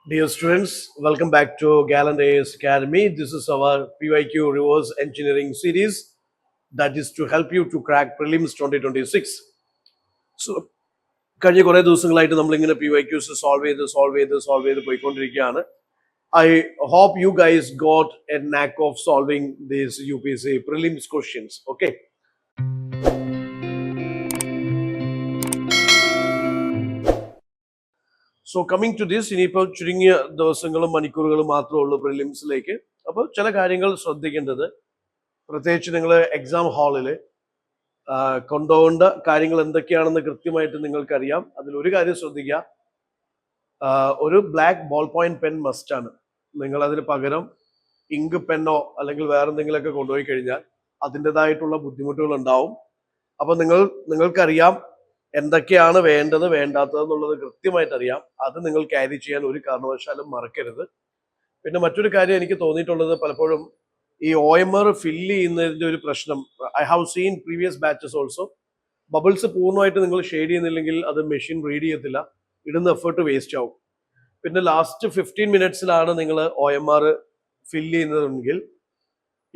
Dear students, welcome back to Gallant AS Academy. This is our PYQ Reverse Engineering series that is to help you to crack prelims 2026. So, കഴിഞ്ഞ കുറേ ദിവസങ്ങളായിട്ട് നമ്മളിങ്ങനെ PYQs solve ചെയ്ത് പോയിക്കൊണ്ടിരിക്കുകയാണ്. I hope you guys got a knack of solving these UPSC prelims questions. Okay. So coming to this, ഇനിയിപ്പോൾ ചുരുങ്ങിയ ദിവസങ്ങളും മണിക്കൂറുകളും മാത്രമേ ഉള്ളൂ പ്രിലിംസിലേക്ക്. അപ്പോൾ ചില കാര്യങ്ങൾ ശ്രദ്ധിക്കേണ്ടത്, പ്രത്യേകിച്ച് നിങ്ങൾ എക്സാം ഹാളിൽ കൊണ്ടുപോകേണ്ട കാര്യങ്ങൾ എന്തൊക്കെയാണെന്ന് കൃത്യമായിട്ട് നിങ്ങൾക്കറിയാം. അതിലൊരു കാര്യം ശ്രദ്ധിക്കുക, ഒരു ബ്ലാക്ക് ബോൾ പോയിന്റ് പെൻ മസ്റ്റാണ്. നിങ്ങൾ അതിന് പകരം ഇങ്ക് പെന്നോ അല്ലെങ്കിൽ വേറെ എന്തെങ്കിലുമൊക്കെ കൊണ്ടുപോയി കഴിഞ്ഞാൽ അതിൻ്റെതായിട്ടുള്ള ബുദ്ധിമുട്ടുകൾ ഉണ്ടാവും. അപ്പോൾ നിങ്ങൾക്കറിയാം എന്തൊക്കെയാണ് വേണ്ടത് വേണ്ടാത്തത് എന്നുള്ളത് കൃത്യമായിട്ട് അറിയാം. അത് നിങ്ങൾ ക്യാരി ചെയ്യാൻ ഒരു കാരണവശാലും മറക്കരുത്. പിന്നെ മറ്റൊരു കാര്യം എനിക്ക് തോന്നിയിട്ടുള്ളത്, പലപ്പോഴും ഈ OMR ഫില്ല് ചെയ്യുന്നതിന്റെ ഒരു പ്രശ്നം, I have seen previous batches also, bubbles പൂർണ്ണമായിട്ട് നിങ്ങൾ ഷെയ്ഡ് ചെയ്യുന്നില്ലെങ്കിൽ അത് മെഷീൻ റീഡ് ചെയ്യത്തില്ല, ഇടുന്ന എഫേർട്ട് വേസ്റ്റ് ആവും. പിന്നെ ലാസ്റ്റ് 15 മിനിറ്റ്സിലാണ് നിങ്ങൾ OMR ഫില്ല് ചെയ്യുന്നതെങ്കിൽ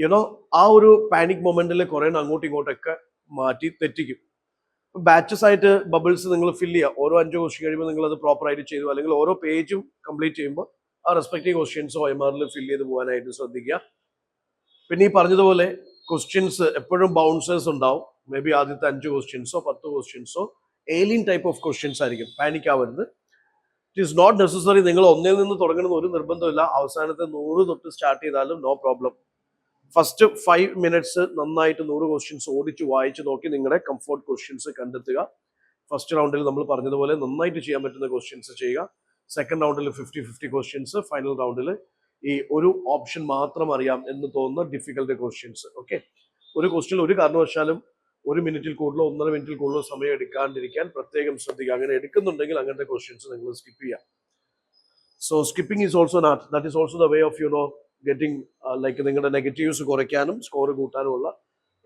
യുനോ ആ ഒരു പാനിക് മൊമെന്റിൽ കുറേ അങ്ങോട്ടും ഇങ്ങോട്ടൊക്കെ മാറ്റി തെറ്റിക്കും. ബാച്ചസ് ആയിട്ട് ബബിൾസ് നിങ്ങൾ ഫില്ല് ചെയ്യുക. ഓരോ 5 ക്വസ്റ്റ്യൻ കഴിയുമ്പോൾ നിങ്ങൾ അത് പ്രോപ്പറായിട്ട് ചെയ്തു, അല്ലെങ്കിൽ ഓരോ പേജും കംപ്ലീറ്റ് ചെയ്യുമ്പോൾ ആ റെസ്പെക്റ്റീവ് ക്വസ്റ്റ്യൻസ് OMRൽ ഫില്ല് ചെയ്ത് പോകാനായിട്ട് ശ്രദ്ധിക്കുക. പിന്നെ ഈ പറഞ്ഞതുപോലെ ക്വസ്റ്റ്യൻസ് എപ്പോഴും ബൗൺസേഴ്സ് ഉണ്ടാവും. മേ ബി ആദ്യത്തെ 5 ക്വസ്റ്റ്യൻസോ 10 ക്വസ്റ്റ്യൻസോ ഏലിയൻ ടൈപ്പ് ഓഫ് ക്വസ്റ്റ്യൻസ് ആയിരിക്കും. പാനിക് ആവരുത്. ഇറ്റ് ഈസ് നോട്ട് നെസസറി നിങ്ങൾ ഒന്നിൽ നിന്ന് തുടങ്ങണമെന്ന് ഒരു നിർബന്ധമില്ല. അവസാനത്തെ 100 തൊട്ട് സ്റ്റാർട്ട് ചെയ്താലും നോ പ്രോബ്ലം. ഫസ്റ്റ് 5 മിനിറ്റ്സ് നന്നായിട്ട് 100 ക്വസ്റ്റ്യൻസ് ഓടിച്ച് വായിച്ച് നോക്കി നിങ്ങളുടെ കംഫോർട്ട് ക്വസ്റ്റ്യൻസ് കണ്ടെത്തുക. ഫസ്റ്റ് റൗണ്ടിൽ നമ്മൾ പറഞ്ഞതുപോലെ നന്നായിട്ട് ചെയ്യാൻ പറ്റുന്ന ക്വസ്റ്റ്യൻസ് ചെയ്യുക. സെക്കൻഡ് റൗണ്ടിൽ 50-50 ക്വസ്റ്റ്യൻസ്. ഫൈനൽ റൗണ്ടിൽ ഈ ഒരു ഓപ്ഷൻ മാത്രം അറിയാം എന്ന് തോന്നുന്ന ഡിഫിക്കൽട്ട് ക്വസ്റ്റ്യൻസ്. ഓക്കെ, ഒരു ക്വസ്റ്റ്യൻ ഒരു കാരണവശാലും 1 മിനിറ്റിൽ കൂടുതലോ 1.5 മിനിറ്റിൽ കൂടുതലോ സമയം എടുക്കാണ്ടിരിക്കാൻ പ്രത്യേകം ശ്രദ്ധിക്കുക. അങ്ങനെ എടുക്കുന്നുണ്ടെങ്കിൽ അങ്ങനത്തെ ക്വസ്റ്റ്യൻസ് നിങ്ങൾ സ്കിപ്പ് ചെയ്യുക. So skipping is also not, that is also the way of getting like നിങ്ങളുടെ നെഗറ്റീവ്സ് കുറയ്ക്കാനും സ്കോർ കൂട്ടാനും ഉള്ള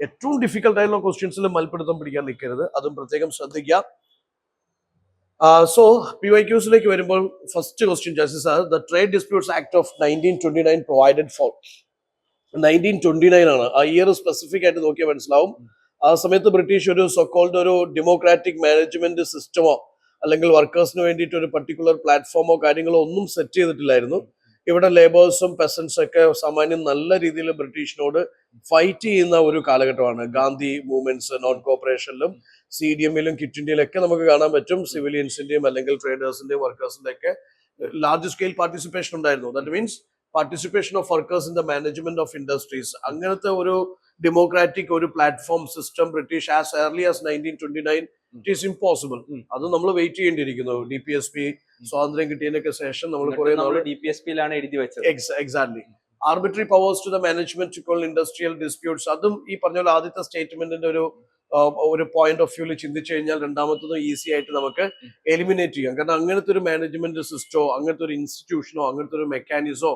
ഏറ്റവും ഡിഫിക്കൽട്ട് ആയിട്ടുള്ള ക്വസ്റ്റ്യൻസിൽ മൽപ്പിടുത്തം പിടിക്കാൻ നിൽക്കരുത്. അതും പ്രത്യേകം ശ്രദ്ധിക്കുക. സോ PYQസിലേക്ക് വരുമ്പോൾ first question justice are the trade disputes act of 1929 provided four. 1929 ആണ് ആ ഇയർ. സ്പെസിഫിക് ആയിട്ട് നോക്കിയാൽ മനസ്സിലാവും. ആ സമയത്ത് ബ്രിട്ടീഷ് ഒരു സോക്കോൾഡ് ഒരു ഡെമോക്രാറ്റിക് മാനേജ്മെന്റ് സിസ്റ്റമോ അല്ലെങ്കിൽ വർക്കേഴ്സിന് വേണ്ടിയിട്ട് ഒരു പർട്ടിക്കുലർ പ്ലാറ്റ്ഫോമോ കാര്യങ്ങളോ ഒന്നും സെറ്റ് ചെയ്തിട്ടില്ലായിരുന്നു. ഇവിടെ ലേബേഴ്സും പെസൻസും ഒക്കെ സാമാന്യം നല്ല രീതിയിൽ ബ്രിട്ടീഷിനോട് ഫൈറ്റ് ചെയ്യുന്ന ഒരു കാലഘട്ടമാണ്. ഗാന്ധി മൂവ്മെന്റ്സ് നോൺ കോപ്പറേഷനിലും CDMലും ക്വിറ്റ് ഇന്ത്യയിലൊക്കെ നമുക്ക് കാണാൻ പറ്റും. സിവിലിയൻസിന്റെയും അല്ലെങ്കിൽ ട്രേഡേഴ്സിന്റെയും വർക്കേഴ്സിന്റെ ഒക്കെ ലാർജ് സ്കെയിൽ പാർട്ടിസിപ്പേഷൻ ഉണ്ടായിരുന്നു. That means participation of workers in the management of industries. അങ്ങനത്തെ ഒരു ഡെമോക്രാറ്റിക് ഒരു platform system British as early as 1929 it is impossible. അത് നമ്മൾ വെയിറ്റ് ചെയ്യേണ്ടിയിരിക്കുന്നു. DPSP സ്വാതന്ത്ര്യം കിട്ടിയതിനൊക്കെ ശേഷം നമ്മൾ കുറെ DPSPയിലാണ് എഴുതി വെച്ചത്. Exactly. Arbitrary powers to the management to call industrial disputes. അതും ഈ പറഞ്ഞ പോലെ ആദ്യത്തെ സ്റ്റേറ്റ്മെന്റിന്റെ ഒരു പോയിന്റ് ഓഫ് വ്യൂവിൽ ചിന്തിച്ചു കഴിഞ്ഞാൽ രണ്ടാമത്തതും ഈസി ആയിട്ട് നമുക്ക് എലിമിനേറ്റ് ചെയ്യാം. കാരണം അങ്ങനത്തെ ഒരു മാനേജ്മെന്റ് സിസ്റ്റമോ അങ്ങനത്തെ ഒരു ഇൻസ്റ്റിറ്റ്യൂഷനോ അങ്ങനത്തെ ഒരു മെക്കാനിസമോ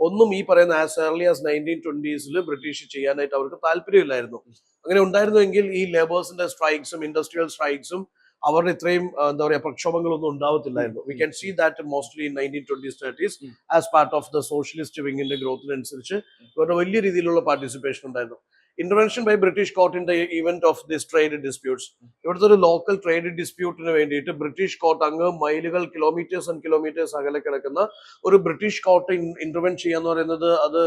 ഒന്നും ഈ പറയുന്ന as early as 1920s British ചെയ്യാനായിട്ട് അവർക്ക് താല്പര്യമില്ലായിരുന്നു. അങ്ങനെ ഉണ്ടായിരുന്നുവെങ്കിൽ ഈ ലേബേഴ്സിന്റെ സ്ട്രൈക്സും ഇൻഡസ്ട്രിയൽ സ്ട്രൈക്സും അവരുടെ ഇത്രയും എന്താ പറയുക പ്രക്ഷോഭങ്ങളൊന്നും ഉണ്ടാവത്തില്ലായിരുന്നു. We can see that mostly in 1920s 30s as part of the socialist വിങ്ങിന്റെ ഗ്രോത്തിനനുസരിച്ച് ഇവരുടെ വലിയ രീതിയിലുള്ള പാർട്ടിസിപ്പേഷൻ ഉണ്ടായിരുന്നു. Intervention by British court in the event of this trade disputes. ഇവിടുത്തെ ഒരു ലോക്കൽ ട്രേഡ് ഡിസ്പ്യൂട്ടിന് വേണ്ടിയിട്ട് ബ്രിട്ടീഷ് കോർട്ട് അങ്ങ് മൈലുകൾ കിലോമീറ്റേഴ്സ് ആൻഡ് കിലോമീറ്റേഴ്സ് അകലെ കിടക്കുന്ന ഒരു ബ്രിട്ടീഷ് കോർട്ട് ഇന്റർവെൻ ചെയ്യാന്ന് പറയുന്നത് അത്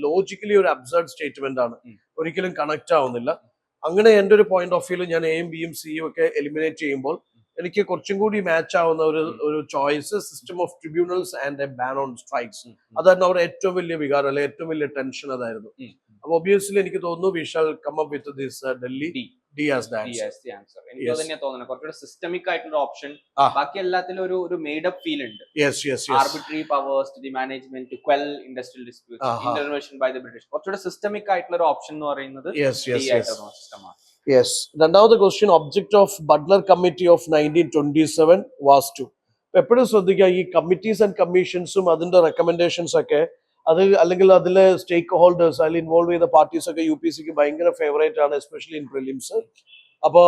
ലോജിക്കലി ഒരു അബ്സർഡ് സ്റ്റേറ്റ്മെന്റ് ആണ്. ഒരിക്കലും കണക്ട് ആവുന്നില്ല. അങ്ങനെ എൻ്റെ ഒരു പോയിന്റ് ഓഫ് വ്യൂവിൽ ഞാൻ Aയും Bയും Cയും ഒക്കെ എലിമിനേറ്റ് ചെയ്യുമ്പോൾ എനിക്ക് കുറച്ചും കൂടി മാച്ച് ആവുന്ന ഒരു choice system of tribunals and A ban on strikes. അതായിരുന്നു അവരുടെ ഏറ്റവും വലിയ വികാരം, അല്ലെ ഏറ്റവും വലിയ ടെൻഷൻ അതായിരുന്നു. അപ്പൊ ഒബിയസ്ലി എനിക്ക് തോന്നുന്നു we shall come up with this Delhi D as the answer. എനിക്ക് തന്നെ തോന്നുന്നു കുറച്ചുകൂടെ സിസ്റ്റമിക് ആയിട്ടുള്ള ഓപ്ഷൻ. ബാക്കി എല്ലാത്തിലും ഒരു മെയ്ഡ് അപ്പ് ഫീൽ ഉണ്ട്. Arbitrary powers to the management to quell industrial disputes, intervention by the British. കുറച്ചുകൂടെ സിസ്റ്റമിക് ആയിട്ടുള്ള ഒരു ഓപ്ഷൻ എന്ന് പറയുന്നത് സിസ്റ്റമാണ്. യെസ്. രണ്ടാമത്തെ question, object of Butler committee of 1927 was to. എപ്പോഴും ശ്രദ്ധിക്കുക, ഈ കമ്മിറ്റീസ് ആൻഡ് കമ്മീഷൻസും അതിന്റെ റെക്കമെൻഡേഷൻസ് ഒക്കെ അത് അല്ലെങ്കിൽ അതിലെ സ്റ്റേക്ക് ഹോൾഡേഴ്സ് അതിൽ ഇൻവോൾവ് ചെയ്ത പാർട്ടീസ് ഒക്കെ UPSCക്ക് ഭയങ്കര ഫേവറേറ്റ് ആണ്, എസ്പെഷ്യലി ഇൻ പ്രിലിംസ്. അപ്പോൾ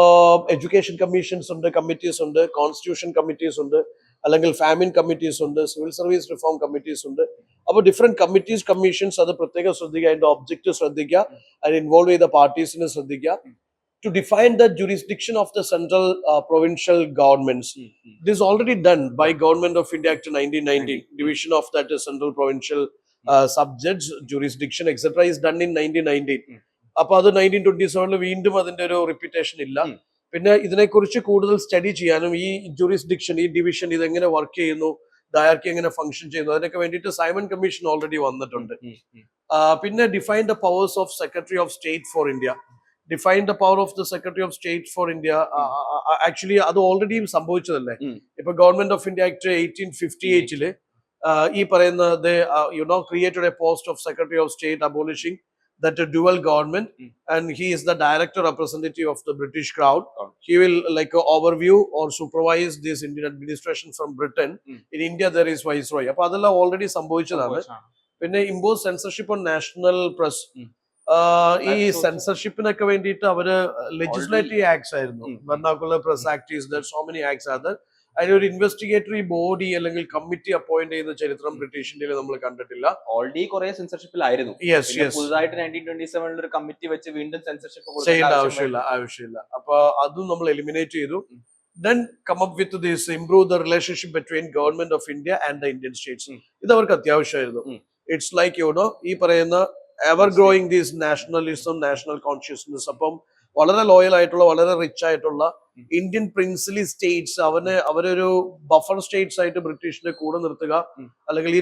എഡ്യൂക്കേഷൻ കമ്മീഷൻസ് ഉണ്ട്, കമ്മിറ്റീസ് ഉണ്ട്, കോൺസ്റ്റിറ്റ്യൂഷൻ കമ്മിറ്റീസ് ഉണ്ട്, അല്ലെങ്കിൽ ഫാമിൻ കമ്മിറ്റീസ് ഉണ്ട്, സിവിൽ സർവീസ് റിഫോം കമ്മിറ്റീസ് ഉണ്ട്. അപ്പോൾ ഡിഫറെന്റ് കമ്മിറ്റീസ് കമ്മീഷൻസ് അത് പ്രത്യേകം ശ്രദ്ധിക്കുക, അതിന്റെ ഒബ്ജക്റ്റീവ് ശ്രദ്ധിക്കുക, അതിൽ ഇൻവോൾവ് ചെയ്ത പാർട്ടീസിനെ ശ്രദ്ധിക്കുക. To define the jurisdiction of the central provincial governments. This is already done by Government of India Act 1990. Division of that central provincial subjects, jurisdiction, etc. is done in 1990. അപ്പോൾ അത് 1927 വീണ്ടും അതിന്റെ ഒരു repetition ഇല്ല. പിന്നെ ഇതിനെക്കുറിച്ച് കൂടുതൽ സ്റ്റഡി ചെയ്യാനും ഈ ജുറിസ്ഡിക്ഷൻ, ഈ ഡിവിഷൻ ഇതെങ്ങനെ വർക്ക് ചെയ്യുന്നു, ഡയർക്കി എങ്ങനെ ഫംഗ്ഷൻ ചെയ്യുന്നു, അതിനൊക്കെ വേണ്ടിയിട്ട് സൈമൺ കമ്മീഷൻ ഓൾറെഡി വന്നിട്ടുണ്ട്. പിന്നെ define the powers of secretary of state for India. Define the power of the secretary of state for India. Actually അത് ഓൾറെഡി സംഭവിച്ചതല്ലേ. ഇപ്പൊ ഗവൺമെന്റ് ഓഫ് ഇന്ത്യ ആക്ട് 1858 ഈ പറയുന്ന created A post of secretary of state abolishing that a dual government, and he is the director representative of the British crown. He will overview or supervise this Indian administration from Britain. In India there is viceroy. appo adella already sambhovichadana. Pinne impose censorship on national press. ഈ സെൻസർഷിപ്പിനൊക്കെ വേണ്ടിയിട്ട് അവര് legislative acts ആയിരുന്നു. Vernacular press act is there, so many acts are there. അതിനൊരു investigatory body അല്ലെങ്കിൽ committee appoint ചെയ്യുന്ന ചരിത്രം British ഇന്ത്യയിൽ നമ്മൾ കണ്ടിട്ടില്ല. ഓൾറെഡി കുറെ സെൻസർഷിപ്പിലായിരുന്നു. പുതുതായിട്ട് 1927 ഒരു കമ്മിറ്റി വെച്ച് വീണ്ടും സെൻസർഷിപ്പ് ചെയ്യേണ്ട ആവശ്യമില്ല. അപ്പൊ അതും നമ്മൾ എലിമിനേറ്റ് ചെയ്തു. Then come up with this, improve the relationship between government of India and the Indian states. ഇത് അവർക്ക് അത്യാവശ്യമായിരുന്നു. ഇറ്റ്സ് ലൈക്ക് ഈ പറയുന്ന ever growing these nationalism, national consciousness. അപ്പം വളരെ ലോയൽ ആയിട്ടുള്ള, വളരെ റിച്ച് ആയിട്ടുള്ള ഇന്ത്യൻ പ്രിൻസിലി സ്റ്റേറ്റ്സ് അവരൊരു ബഫർ സ്റ്റേറ്റ്സ് ആയിട്ട് ബ്രിട്ടീഷിനെ കൂടെ നിർത്തുക, അല്ലെങ്കിൽ ഈ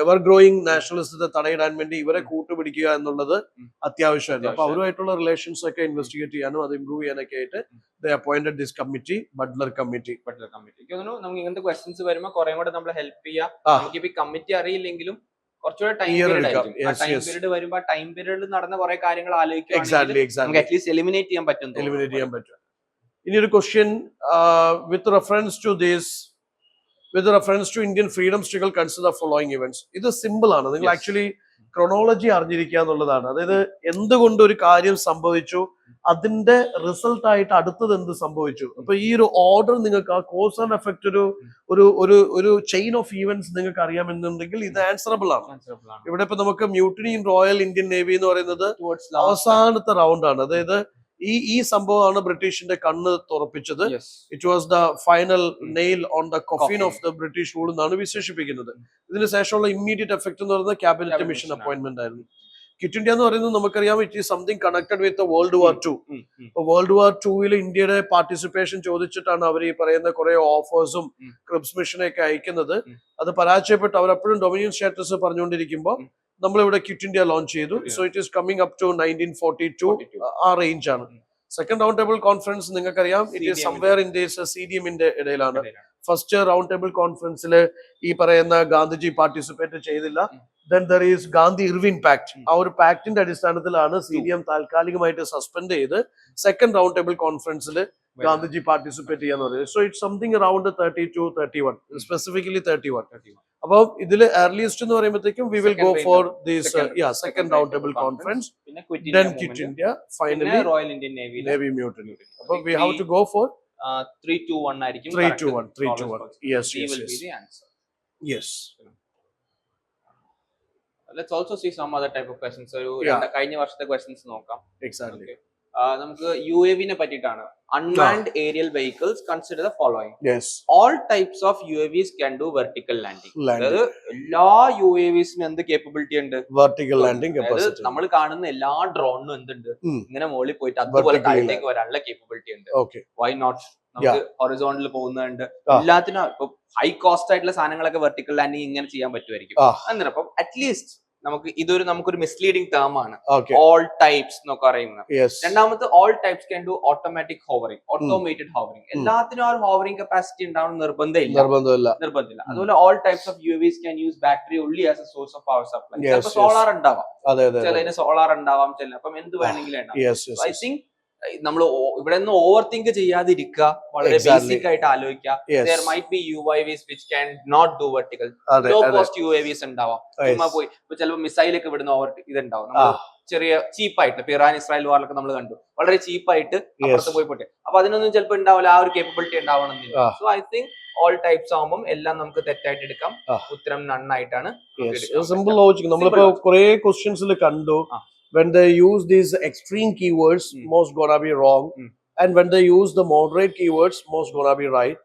എവർ ഗ്രോയിങ് നാഷണലിസത്തെ തടയിടാൻ വേണ്ടി ഇവരെ കൂട്ടുപിടിക്കുക എന്നുള്ളത് അത്യാവശ്യമായിരുന്നു. അപ്പൊ അവരുമായിട്ടുള്ള റിലേഷൻസ് ഒക്കെ ഇൻവെസ്റ്റിഗേറ്റ് ചെയ്യാനും അത് ഇംപ്രൂവ് ചെയ്യാനൊക്കെ ആയിട്ട് they appointed this committee, Butler Committee. നമുക്ക് ഇങ്ങനത്തെ ക്വസ്റ്റ്യൻസ് വരുമ്പോൾ കുറെ കൂടെ നമ്മൾ ഹെൽപ്പ് ചെയ്യാം. നമുക്ക് ഈ കമ്മിറ്റി അറിയില്ലെങ്കിലും കുറച്ചുകൂടെ ടൈം പീരീഡ് വരുമ്പോൾ ടൈം പീരീഡിൽ നടന്ന കുറെ കാര്യങ്ങൾ ആലോചിക്കുകയാണെങ്കിൽ അറ്റ്ലീസ്റ്റ് എലിമിനേറ്റ് ചെയ്യാൻ പറ്റും. ഇനി ഒരു question with reference to Indian freedom struggle consider following events. ഇത് സിമ്പിൾ ആണ്. നിങ്ങൾ ആക്ച്വലി ക്രോണോളജി അറിഞ്ഞിരിക്കുക എന്നുള്ളതാണ്. അതായത് എന്തുകൊണ്ട് ഒരു കാര്യം സംഭവിച്ചു, അതിന്റെ റിസൾട്ട് ആയിട്ട് അടുത്തത് എന്ത് സംഭവിച്ചു. അപ്പൊ ഈ ഒരു ഓർഡർ നിങ്ങൾക്ക്, ആ കോസ് ആൻഡ് എഫക്ട്, ഒരു ചെയിൻ ഓഫ് ഈവന്റ്സ് നിങ്ങൾക്ക് അറിയാമെന്നുണ്ടെങ്കിൽ ഇത് ആൻസറബിൾ ആണ്. ഇവിടെ ഇപ്പൊ നമുക്ക് mutiny in royal Indian navy എന്ന് പറയുന്നത് അവസാനത്തെ റൗണ്ട് ആണ്. അതായത് ഈ സംഭവമാണ് ബ്രിട്ടീഷിന്റെ കണ്ണ് തുറപ്പിച്ചത്. It was the final nail on the coffin of the British rule എന്നാണ് വിശേഷിപ്പിക്കുന്നത്. ഇതിന് ശേഷമുള്ള ഇമ്മീഡിയറ്റ് എഫക്ട് എന്ന് പറയുന്നത് ക്യാബിനറ്റ് മിഷൻ അപ്പോയിന്റ്മെന്റ് ആയിരുന്നു. ക്വിറ്റ് ഇന്ത്യ എന്ന് പറയുന്നത് നമുക്കറിയാം, it is something connected with World War 2. World War 2 ഇന്ത്യയുടെ പാർട്ടിസിപ്പേഷൻ ചോദിച്ചിട്ടാണ് അവർ ഈ പറയുന്ന കുറെ ഓഫേഴ്സും ക്രിപ്സ് മിഷനൊക്കെ അയക്കുന്നത്. അത് പരാജയപ്പെട്ട് അവരപ്പോഴും ഡൊമിനിയൻ സ്റ്റാറ്റസ് പറഞ്ഞുകൊണ്ടിരിക്കുമ്പോൾ നമ്മളിവിടെ ക്വിറ്റ് ഇന്ത്യ ലോഞ്ച് ചെയ്തു. So it is coming up to 1942 ആ റേഞ്ച് ആണ്. സെക്കൻഡ് റൗണ്ട് ടേബിൾ കോൺഫറൻസ് നിങ്ങൾക്കറിയാം, it is somewhere in this CDMന്റെ ഇടയിലാണ്. ഫസ്റ്റ് റൗണ്ട് ടേബിൾ കോൺഫറൻസിൽ ഈ പറയുന്ന ഗാന്ധിജി പാർട്ടിസിപ്പേറ്റ് ചെയ്തില്ല. Then there is Gandhi Irwin Pact. ആ ഒരു പാക്ടിന്റെ അടിസ്ഥാനത്തിലാണ് CDM താൽക്കാലികമായിട്ട് സസ്പെൻഡ് ചെയ്ത് സെക്കൻഡ് റൗണ്ട് ടേബിൾ കോൺഫറൻസിൽ ഗാന്ധിജി പാർട്ടിസിപ്പേറ്റ് ചെയ്യാന്ന് പറയുന്നത്. So it's something around 32-31, specifically 31. അപ്പോൾ ഇതില് earliest എന്ന് പറയുമ്പോഴത്തേക്കും we will go for this second round table conference, then Quit India, finally Royal Indian Navy mutiny. അപ്പോൾ we have to go for 3-2-1 ആയിരിക്കും. 3-2-1. Yes. Yes. Let's also see some other type of questions. So കഴിഞ്ഞ വർഷത്തെ questions നോക്കാം. Exactly. നമുക്ക് UAV നെ പറ്റിയിട്ടാണ്. Unmanned aerial vehicles, consider the following. Yes. All types of UAVs can do vertical landing. അതായത് എല്ലാ UAVസിനും എന്ത് കേപ്പബിലിറ്റി ഉണ്ട്? Vertical landing capacity. നമ്മൾ കാണുന്ന എല്ലാ ഡ്രോണിനും എന്തുണ്ട്? ഇങ്ങനെ മുകളിൽ പോയിട്ട് അതുപോലെ താഴത്തേക്ക് വരാനുള്ള കേപ്പബിലിറ്റി ഉണ്ട്. Why not? നമുക്ക് ഹൊറിസോണ്ടൽ പോകുന്നുണ്ട്. എല്ലാത്തിനും ഇപ്പൊ ഹൈ കോസ്റ്റ് ആയിട്ടുള്ള സാധനങ്ങളൊക്കെ വെർട്ടിക്കൽ ലാൻഡിങ് ഇങ്ങനെ ചെയ്യാൻ പറ്റുമായിരിക്കും. അന്നേരം അപ്പം അറ്റ്ലീസ്റ്റ് നമുക്കൊരു മിസ്ലീഡിംഗ് ടേം ആണ് ഓൾ ടൈപ്സ് എന്നൊക്കെ പറയുന്നത്. രണ്ടാമത്തെ all types can do automatic hovering, automated hovering. എല്ലാത്തിനും ആ ഒരു ഹോവറിംഗ് കപ്പാസിറ്റി ഉണ്ടാവണം നിർബന്ധമില്ല. അതുപോലെ all types of UAVs can use battery only as a source of power supply. ചിലപ്പോൾ സോളാർ ഉണ്ടാവാം, ചിലതിന് സോളാർ ഉണ്ടാവാം, അപ്പം എന്ത് വേണമെങ്കിലും ഉണ്ടാവും. ഐ തിങ്ക് നമ്മൾ ഇവിടെ നിന്ന് ഓവർ തിങ്ക് ചെയ്യാതിരിക്കുക, വളരെ ബേസിക് ആയിട്ട് ആലോചിക്കുക. There might be UAVs which can not do vertical. Low cost UAVs ഉണ്ടാവാം. ചുമ്മാ പോയി ഇപ്പൊ ചിലപ്പോൾ മിസൈൽ ഒക്കെ വിടുന്ന ഇതുണ്ടാവും. ചെറിയ ചീപ്പായിട്ട് ഇപ്പൊ ഇറാൻ ഇസ്രായേൽ വാറിലൊക്കെ നമ്മൾ കണ്ടു, വളരെ ചീപ്പായിട്ട് അപ്പുറത്ത് പോയി പോട്ടെ. അപ്പൊ അതിനൊന്നും ചിലപ്പോൾ ഉണ്ടാവില്ല, ആ ഒരു കേപ്പബിലിറ്റി ഉണ്ടാവണമെന്നില്ല. So I think all types ആവുമ്പോൾ എല്ലാം നമുക്ക് തെറ്റായിട്ട് എടുക്കാം. ഉത്തരം നന്നായിട്ടാണ്. Simple logic. നമ്മളിപ്പോ കുറെ ക്വസ്റ്റ്യൻസിൽ കണ്ടു, when they use these extreme keywords, most gonna be wrong, and when they use the moderate keywords, most gonna be right.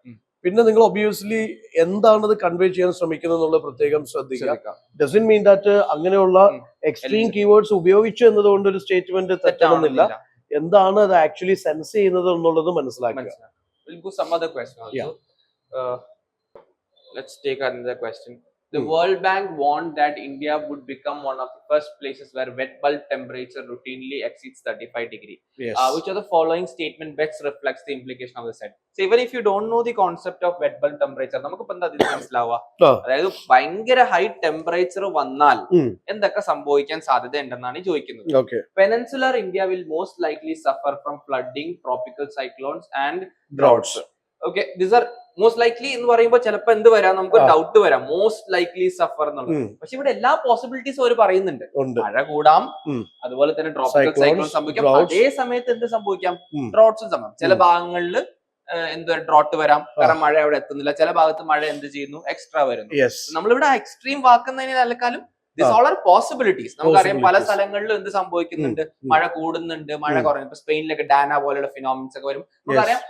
പിന്നെ നിങ്ങൾ ഒബിയസ്ലി എന്താണത് കൺവേ ചെയ്യാൻ ശ്രമിക്കുന്നത് എന്നുള്ളത് പ്രത്യേകം ശ്രദ്ധിക്കുക. ഡസൻ മീൻ ദാറ്റ് അങ്ങനെയുള്ള എക്സ്ട്രീം കീവേഡ്സ് ഉപയോഗിച്ചു എന്നതുകൊണ്ട് ഒരു സ്റ്റേറ്റ്മെന്റ് തെറ്റാണെന്നില്ല. എന്താണ് അത് ആക്ച്വലി സെൻസ് ചെയ്യുന്നത് എന്നുള്ളത് മനസ്സിലാക്കുക. Let's take another question. The World Bank warned that India would become one of the first places where wet bulb temperature routinely exceeds 35 degrees. Yes. Which of the following statement best reflects the implication of the said? So even if you don't know the concept of wet bulb temperature, നമുക്ക് ഇപ്പോ എന്താ ഇത് മനസ്സിലാവുക? അതായത് ഭയങ്കര high temperature വന്നാൽ എന്തൊക്കെ സംഭവിക്കാൻ സാധ്യത ഉണ്ടെന്നാണ് ചോദിക്കുന്നത്. Peninsular India will most likely suffer from flooding, tropical cyclones and droughts. Okay, these are most likely എന്ന് പറയുമ്പോൾ ചിലപ്പോൾ എന്ത് വരാം, നമുക്ക് ഡൗട്ട് വരാം, മോസ്റ്റ് ലൈക്ലി സഫർ എന്നുള്ളത്. പക്ഷെ ഇവിടെ എല്ലാ പോസിബിലിറ്റീസും അവർ പറയുന്നുണ്ട്. മഴ കൂടാം, അതുപോലെ തന്നെ ട്രോപ്പിക്കൽ സൈക്ലോൺ സംഭവിക്കാം, അതേ സമയത്ത് എന്ത് സംഭവിക്കാം, ഡ്രോട്ട്സും സംഭവിക്കാം. ചില ഭാഗങ്ങളിൽ എന്ത് ഡ്രോട്ട് വരാം, കാരണം മഴ അവിടെ എത്തുന്നില്ല. ചില ഭാഗത്ത് മഴ എന്ത് ചെയ്യുന്നു, എക്സ്ട്രാ വരുന്നു. നമ്മളിവിടെ എക്സ്ട്രീം വാക്കുന്നതിനേക്കാളും ദിസ് ഓൾ ആർ പോസിബിലിറ്റീസ്. നമുക്കറിയാം പല സ്ഥലങ്ങളിലും എന്ത് സംഭവിക്കുന്നുണ്ട്, മഴ കൂടുന്നുണ്ട്, മഴ കുറയുന്നു. ഇപ്പൊ സ്പെയിനിലൊക്കെ ഡാന പോലെയുള്ള ഫിനോമിനൻസ് ഒക്കെ വരും. നമുക്കറിയാം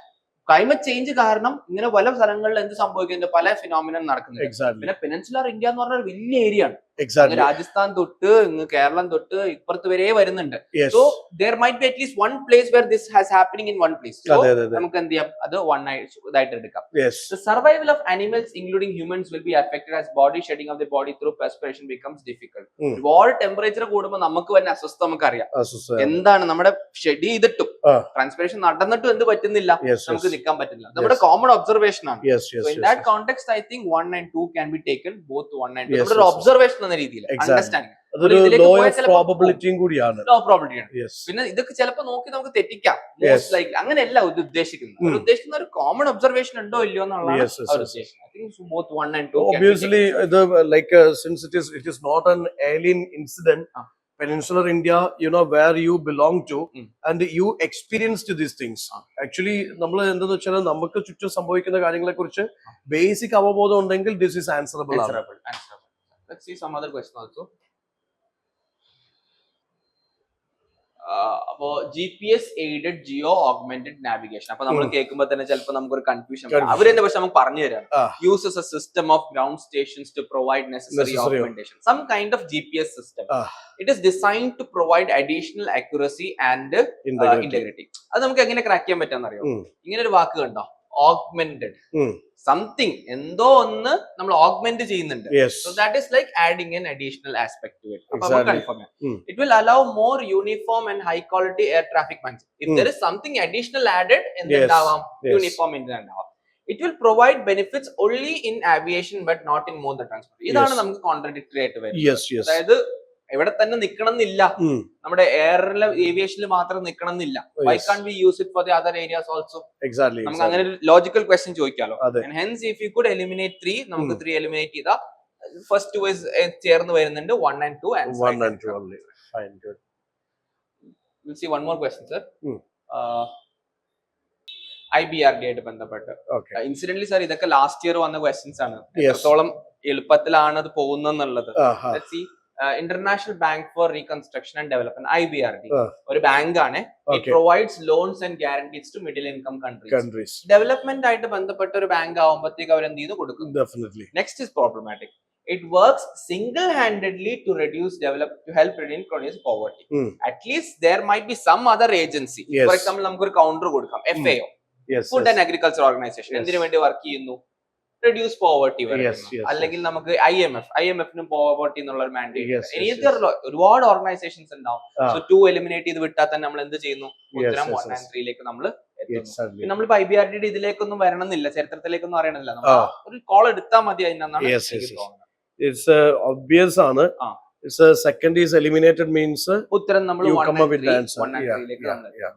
ക്ലൈമറ്റ് ചേഞ്ച് കാരണം ഇങ്ങനെ പല സ്ഥലങ്ങളിൽ എന്ത് സംഭവിക്കുന്നുണ്ട്, പല ഫിനോമിനൻ നടക്കുന്നുണ്ട്. പിന്നെ പെനിൻസുലർ ഇന്ത്യ എന്ന് പറഞ്ഞ ഒരു വലിയ ഏരിയ ആണ്. രാജസ്ഥാൻ തൊട്ട് ഇങ്ങ് കേരളം തൊട്ട് ഇപ്പുറത്ത് വരെ വരുന്നുണ്ട്. So there might be at least one place where this has happening in one place. So നമുക്ക് എന്ത് ചെയ്യാം, അത് one ഇതായിട്ട് എടുക്കാം. The survival of animals including humans will be affected as body shedding of the body through perspiration becomes difficult. ഒരുപാട് temperature കൂടുമ്പോൾ നമുക്ക് തന്നെ അസ്വസ്ഥത നമുക്കറിയാം. എന്താണ് നമ്മുടെ ഷെഡ് ചെയ്തിട്ടും ട്രാൻസ്പിറേഷൻ നടന്നിട്ടും എന്ത് പറ്റുന്നില്ല, നമുക്ക് നിൽക്കാൻ പറ്റില്ല. നമ്മുടെ കോമൺ ഒബ്സർവേഷൻ ആണ്. So in that context I think 1 and 2 can be taken, both 1 and 2. നമ്മുടെ ഒബ്സർവേഷൻ എന്ന രീതിയിൽ അണ്ടർസ്റ്റാൻഡിങ് കൂടിയാണ്. പിന്നെ ഇതൊക്കെ ചിലപ്പോൾ നോക്കി നമുക്ക് തെറ്റിക്കാം. മോസ്റ്റ് ലൈക്ക് അങ്ങനെയല്ല ഉദ്ദേശിക്കുന്നത്. ഉദ്ദേശിക്കുന്ന ഒരു കോമൺ ഒബ്സർവേഷൻ ഉണ്ടോ ഇല്ലയോ എന്നുള്ളതാണ് ഉദ്ദേശിക്കുന്നത്. I think both 1 and 2 obviously like since it is not an alien incident, Peninsular India, you know, where you belong to, and you experienced these things. Actually, നമ്മൾ എന്താന്ന് വെച്ചാൽ നമുക്ക് ചുറ്റും സംഭവിക്കുന്ന കാര്യങ്ങളെ കുറിച്ച് ബേസിക് അവബോധം ഉണ്ടെങ്കിൽ this is answerable. Let's see some other question also. അപ്പോ GPS aided geo augmented navigation. അപ്പൊ നമ്മൾ കേൾക്കുമ്പോൾ തന്നെ ചിലപ്പോൾ നമുക്കൊരു കൺഫ്യൂഷൻ അവർ തന്നെ പക്ഷെ നമുക്ക് പറഞ്ഞു തരാം. Uses a system of ground stations to provide necessary augmentation. Some kind of GPS system. It is designed to provide additional accuracy and integrity. അത് നമുക്ക് എങ്ങനെ ക്രാക്ക് ചെയ്യാൻ പറ്റാന്ന് അറിയോ? ഇങ്ങനെ ഒരു വാക്ക് കണ്ടോ, augmented. സംതിങ് എന്തോ ഒന്ന് നമ്മൾ ഓഗ്മെന്റ് ചെയ്യുന്നുണ്ട്. So that is like adding an additional aspect to it. It will allow more uniform and high quality air traffic management. If there is something additional added എന്തുണ്ടാവാം, uniform ഉണ്ടാവാം. It will provide benefits only in aviation but not in motor transport. ഇതാണ് നമുക്ക് contradictory ആയിട്ട് വരുന്നത്. അതായത് എവിടെ തന്നെ നിക്കണം എന്നില്ല, നമ്മുടെ എയറിലെ ഏവിയേഷനിൽ മാത്രം നിക്കണം എന്നില്ല. Why can't we use it for the other areas also? Exactly. നമുക്ക് അങ്ങനെ ഒരു ലോജിക്കൽ ക്വസ്റ്റ്യൻ ചോദിക്കാലോ. And hence if you could eliminate 3, നമുക്ക് 3 eliminate ചെയ്താ first 2 is ചേർന്ന് വരുന്നുണ്ട്, 1 and 2 and 1 and 2 only. Fine, good. We'll see one more question, sir. IBRD ആയിട്ട് ബന്ധപ്പെട്ട് ഇൻസിഡന്റ്ലി സർ ഇതൊക്കെ ലാസ്റ്റ് ഇയർ വന്ന ക്വസ്റ്റ്യൻസ് ആണ്. എത്രത്തോളം എളുപ്പത്തിലാണ് അത് പോകുന്നെന്നുള്ളത്. Let's see. International Bank for Reconstruction and Development, IBRD, ഒരു ബാങ്ക് ആണ്. It provides loans and guarantees to middle income countries. Development ആയിട്ട് ബന്ധപ്പെട്ട ഒരു ബാങ്ക് ആവുമ്പോഴത്തേക്ക് അവർ എന്ത് ചെയ്തു കൊടുക്കും. Definitely. Next is problematic. It works single-handedly to help reduce poverty. At least there might be some other agency. For example, നമുക്ക് ഒരു counter കൊടുക്കാം, FAO, Food and Agriculture Organization. എന്തിനു വേണ്ടി വർക്ക് ചെയ്യുന്നു, reduce poverty. അല്ലെങ്കിൽ നമുക്ക് IMF-നും poverty എന്നുള്ള ഒരു മാൻഡേറ്റ്. ഒരുപാട് ഓർഗനൈസേഷൻസ് ഉണ്ടാവും. So 2 eliminate ചെയ്ത് വിട്ടാൽ തന്നെ നമ്മൾ എന്ത് ചെയ്യുന്നു, ഉത്തരം 1 and 3 നമ്മൾ എത്തുന്നു. നമ്മളിപ്പോ IBRD ഇതിലേക്കൊന്നും വരണമെന്നില്ല, ചരിത്രത്തിലേക്കൊന്നും അറിയണമെന്നില്ല, നമ്മൾ ഒരു കോൾ എടുത്താൽ മതി. അതിനാണ് എനിക്ക് തോന്നുന്നത്. It's obvious ആണ്. It's second is eliminated means ഉത്തരം നമ്മൾ 1 and 3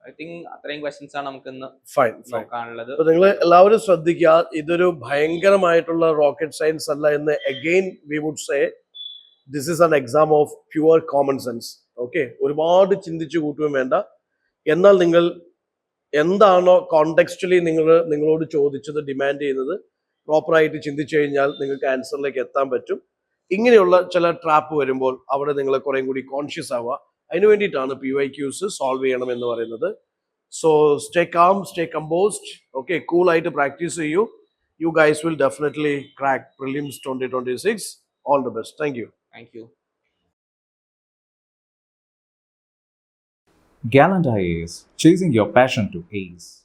I think അത്രയും ക്വസ്റ്റ്യൻസ് ആണ് നമുക്ക് ഇന്ന് നോക്കാനുള്ളത്. നിങ്ങൾ എല്ലാവരും ശ്രദ്ധിക്കുക, ഇതൊരു ഭയങ്കരമായിട്ടുള്ള റോക്കറ്റ് സയൻസ് അല്ല എന്ന് again we would say this is an exam of pure common sense. Okay, ഒരുപാട് ചിന്തിച്ചു കൂട്ടുകയും വേണ്ട. എന്നാൽ നിങ്ങൾ എന്താണോ കോണ്ടെക്സ്റ്റുവലി നിങ്ങളോട് ചോദിച്ചത്, ഡിമാൻഡ് ചെയ്യുന്നത്, പ്രോപ്പറായിട്ട് ചിന്തിച്ചു കഴിഞ്ഞാൽ നിങ്ങൾക്ക് ആൻസറിലേക്ക് എത്താൻ പറ്റും. ഇങ്ങനെയുള്ള ചില ട്രാപ്പ് വരുമ്പോൾ അവിടെ നിങ്ങൾ കുറേ കൂടി കോൺഷ്യസ് ആവുക. അതിനു വേണ്ടിയിട്ടാണ് PYQs സോൾവ് ചെയ്യണം എന്ന് പറയുന്നത്. So stay calm, stay composed, okay, cool ആയിട്ട് പ്രാക്ടീസ് ചെയ്യൂ. You guys will definitely crack prelims 2026. All the best. Thank you. Thank you. Gallant IAS, chasing your passion to ace.